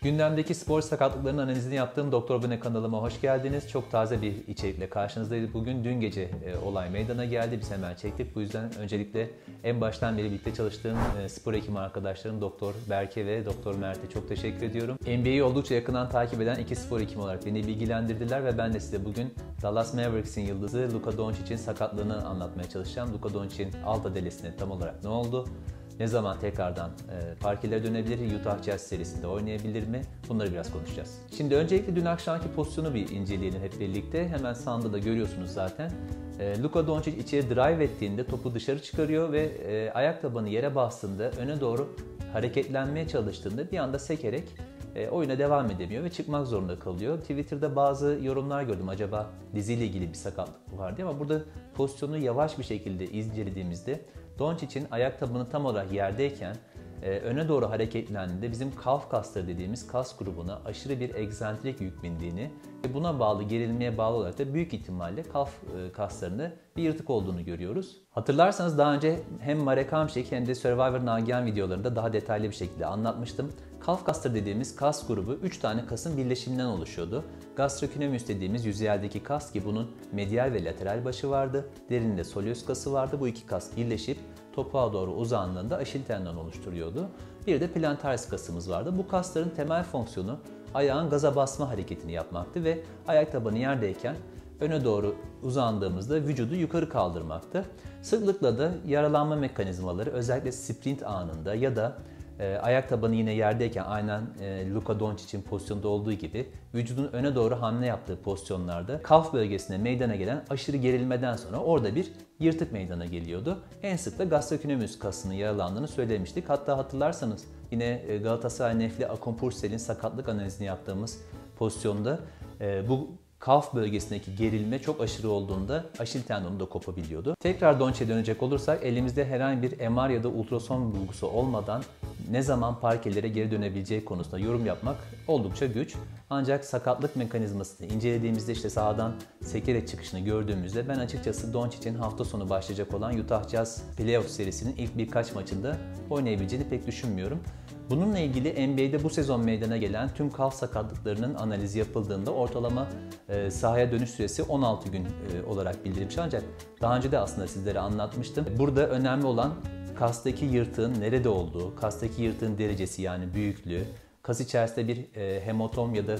Gündemdeki spor sakatlıklarının analizini yaptığım Doktor Bene kanalıma hoş geldiniz. Çok taze bir içerikle karşınızdayız. Bugün dün gece olay meydana geldi. Biz hemen çektik. Bu yüzden öncelikle en baştan beri birlikte çalıştığım spor hekimi arkadaşlarım Doktor Berke ve Doktor Mert'e çok teşekkür ediyorum. NBA'yi oldukça yakından takip eden iki spor hekimi olarak beni bilgilendirdiler ve ben de size bugün Dallas Mavericks'in yıldızı Luka Doncic'in sakatlığını anlatmaya çalışacağım. Luka Doncic'in alt adalesine tam olarak ne oldu? Ne zaman tekrardan parkelere dönebilir? Utah Jazz serisinde oynayabilir mi? Bunları biraz konuşacağız. Şimdi öncelikle dün akşamki pozisyonu bir inceleyelim hep birlikte. Hemen sağında da görüyorsunuz zaten. Luka Doncic içeri drive ettiğinde topu dışarı çıkarıyor ve ayak tabanı yere bastığında öne doğru hareketlenmeye çalıştığında bir anda sekerek oyuna devam edemiyor ve çıkmak zorunda kalıyor. Twitter'da bazı yorumlar gördüm. Acaba diziyle ilgili bir sakatlık var diye, ama burada pozisyonu yavaş bir şekilde incelediğimizde Doncic'in ayak tabanı tam olarak yerdeyken öne doğru hareketlendiğinde bizim kalf kasları dediğimiz kas grubuna aşırı bir egzantrik yük bindiğini ve buna bağlı gerilmeye bağlı olarak da büyük ihtimalle kalf kaslarında bir yırtık olduğunu görüyoruz. Hatırlarsanız daha önce hem Marek Hamšík hem de Survivor Nagihan videolarında daha detaylı bir şekilde anlatmıştım. Kalf kasları dediğimiz kas grubu 3 tane kasın birleşiminden oluşuyordu. Gastrocnemius dediğimiz yüzeydeki kas ki bunun medial ve lateral başı vardı. Derinde soleus kası vardı. Bu iki kas birleşip topuğa doğru uzandığında aşil tendon oluşturuyordu. Bir de plantaris kasımız vardı. Bu kasların temel fonksiyonu ayağın gaza basma hareketini yapmaktı ve ayak tabanı yerdeyken öne doğru uzandığımızda vücudu yukarı kaldırmaktı. Sıklıkla da yaralanma mekanizmaları özellikle sprint anında ya da ayak tabanı yine yerdeyken aynen Luka Doncic'in pozisyonda olduğu gibi vücudun öne doğru hamle yaptığı pozisyonlarda kalf bölgesine meydana gelen aşırı gerilmeden sonra orada bir yırtık meydana geliyordu. En sık da gastrocnemius kasının yaralandığını söylemiştik. Hatta hatırlarsanız yine Galatasaray Nefli Akompursel'in sakatlık analizini yaptığımız pozisyonda bu kalf bölgesindeki gerilme çok aşırı olduğunda aşil tendonu da kopabiliyordu. Tekrar Doncic'e dönecek olursak elimizde herhangi bir MR ya da ultrason bulgusu olmadan ne zaman parkelere geri dönebileceği konusunda yorum yapmak oldukça güç. Ancak sakatlık mekanizmasını incelediğimizde işte sahadan sekerek çıkışını gördüğümüzde ben açıkçası Doncic'in hafta sonu başlayacak olan Utah Jazz Playoff serisinin ilk birkaç maçında oynayabileceğini pek düşünmüyorum. Bununla ilgili NBA'de bu sezon meydana gelen tüm kalf sakatlıklarının analizi yapıldığında ortalama sahaya dönüş süresi 16 gün olarak bildirilmiş. Ancak daha önce de aslında sizlere anlatmıştım. Burada önemli olan kastaki yırtığın nerede olduğu, kastaki yırtığın derecesi yani büyüklüğü, kas içerisinde bir hematom ya da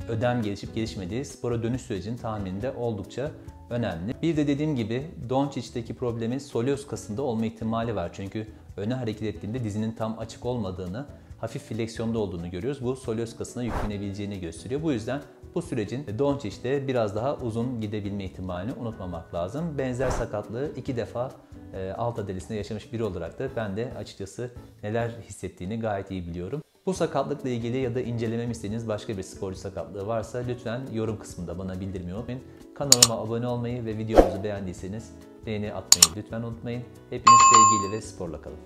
ödem gelişip gelişmediği spora dönüş sürecinin tahmininde oldukça önemli. Bir de dediğim gibi Doncic'teki problemin soleus kasında olma ihtimali var. Çünkü öne hareket ettiğinde dizinin tam açık olmadığını, hafif fleksiyonda olduğunu görüyoruz. Bu soleus kasına yüklenebileceğini gösteriyor. Bu yüzden bu sürecin Doncic'te biraz daha uzun gidebilme ihtimalini unutmamak lazım. Benzer sakatlığı 2 defa alt adalesinde yaşamış biri olarak da ben de açıkçası neler hissettiğini gayet iyi biliyorum. Bu sakatlıkla ilgili ya da incelememi istediğiniz başka bir sporcu sakatlığı varsa lütfen yorum kısmında bana bildirmeyi unutmayın. Kanalıma abone olmayı ve videomuzu beğendiyseniz beğeni atmayı lütfen unutmayın. Hepiniz sevgiyle ve sporla kalın.